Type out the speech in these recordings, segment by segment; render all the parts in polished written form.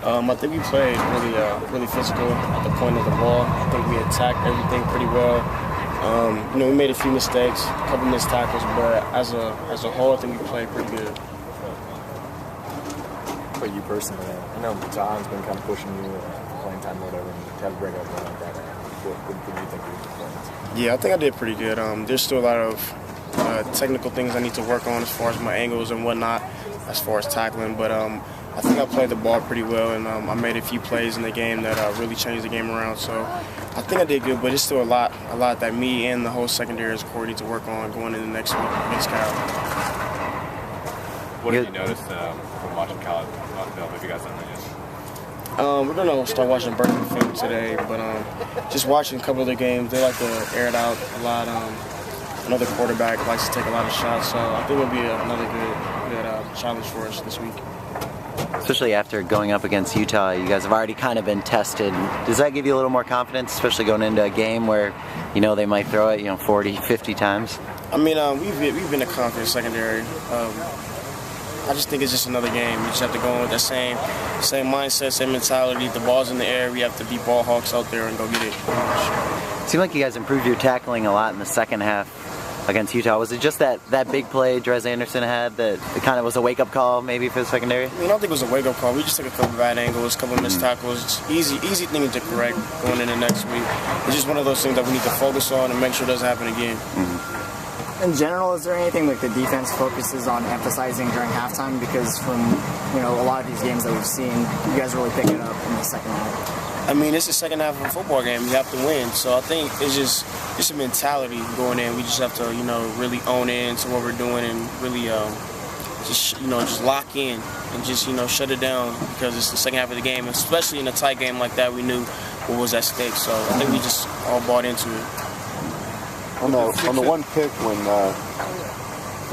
I think we played really physical at the point of the ball. I think we attacked everything pretty well. We made a few mistakes, a couple missed tackles, but as a whole, I think we played pretty good. For you personally, I know John's been kind of pushing you playing time or whatever, and to have a breakout game like that. What do you think of your performance? Yeah, I think I did pretty good. There's still a lot of technical things I need to work on as far as my angles and whatnot, as far as tackling, but I think I played the ball pretty well, and I made a few plays in the game that really changed the game around. So I think I did good, but it's still a lot that me and the whole secondary as a core need to work on going into next week against Cal. What have you noticed from watching Cal on film? Have you guys done that yet? We're gonna start watching Berkeley film today, but just watching a couple of their games, they like to air it out a lot. Another quarterback likes to take a lot of shots, so I think it'll be another good challenge for us this week. Especially after going up against Utah, you guys have already kind of been tested. Does that give you a little more confidence, especially going into a game where they might throw it 40, 50 times? I mean, we've been a confident secondary. I just think it's just another game. We just have to go in with that same mindset, same mentality. The ball's in the air. We have to be ball hawks out there and go get it. It seemed like you guys improved your tackling a lot in the second half against Utah. Was it just that big play Drez Anderson had that it kind of was a wake-up call maybe for the secondary? I mean, I don't think it was a wake-up call. We just took a couple bad angles, a couple missed tackles. It's easy things to correct going into next week. It's just one of those things that we need to focus on and make sure it doesn't happen again. In general, is there anything like the defense focuses on emphasizing during halftime? Because from a lot of these games that we've seen, you guys really pick it up in the second half. I mean, it's the second half of a football game. You have to win. So I think it's just a mentality going in. We just have to really own into what we're doing and really just lock in and just shut it down because it's the second half of the game. Especially in a tight game like that, we knew what was at stake. So I think we just all bought into it. On the one pick when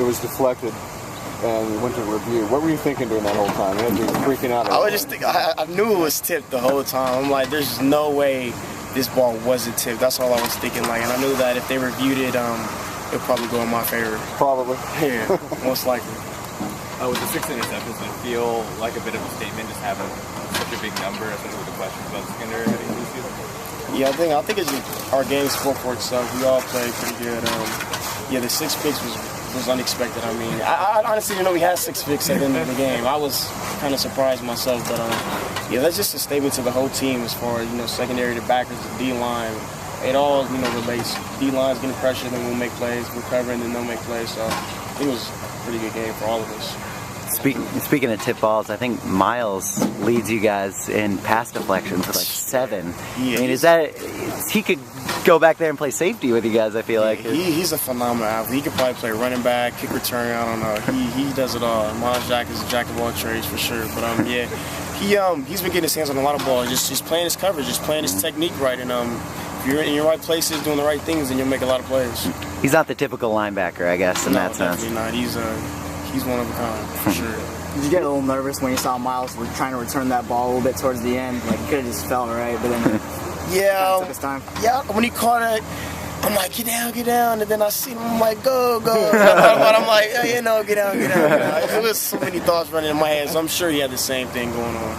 it was deflected and you went to review, what were you thinking during that whole time? You had to be freaking out. I was just thinking, I knew it was tipped the whole time. I'm like, there's no way this ball wasn't tipped. That's all I was thinking. And I knew that if they reviewed it, it'd probably go in my favor. Probably. Yeah, most likely. With the 6 interceptions, did it feel like a bit of a statement just having such a big number, especially with the questions about the secondary heading into the season? Yeah, I think it's just our game spoke for itself. We all played pretty good. The 6 picks was unexpected. I mean, I honestly didn't know we had 6 picks at the end of the game. I was kind of surprised myself, but that's just a statement to the whole team as far as secondary to backers to D-line. It all relates. D-line's getting pressure, then we'll make plays. We're covering, then they'll make plays. So I think it was a pretty good game for all of us. Speaking of tip balls, I think Miles leads you guys in pass deflections with 7. Yeah, I mean, he could go back there and play safety with you guys, I feel like. He's a phenomenal athlete. He could probably play running back, kick return, I don't know. He does it all. Miles Jack is a jack of all trades for sure. But he's been getting his hands on a lot of balls, just playing his coverage, just playing his technique right. And if you're in your right places, doing the right things, then you'll make a lot of plays. He's not the typical linebacker, I guess, in that sense. No, definitely not. He's one of a kind, for sure. Did you get a little nervous when you saw Miles trying to return that ball a little bit towards the end? Like, he could have just fell, right? But then yeah, took his time. Yeah, when he caught it, I'm like, get down. And then I see him, I'm like, go. I'm like, get down. It was so many thoughts running in my head, so I'm sure he had the same thing going on.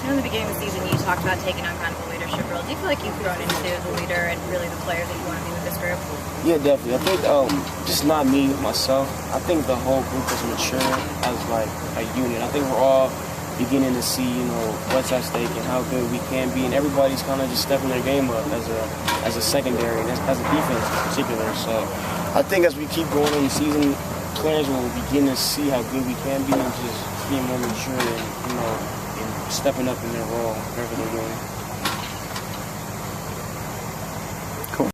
In the beginning of the season, you talked about taking on kind of a leadership role. Do you feel like you've grown into the leader and really the player that you want to be with this group? Yeah, definitely. I think just not me, myself. I think the whole group is maturing as like a unit. I think we're all beginning to see, what's at stake and how good we can be, and everybody's kind of just stepping their game up as a secondary and as a defense in particular. So I think as we keep going in the season, players will begin to see how good we can be and just being more mature and stepping up in their role, whatever they're doing.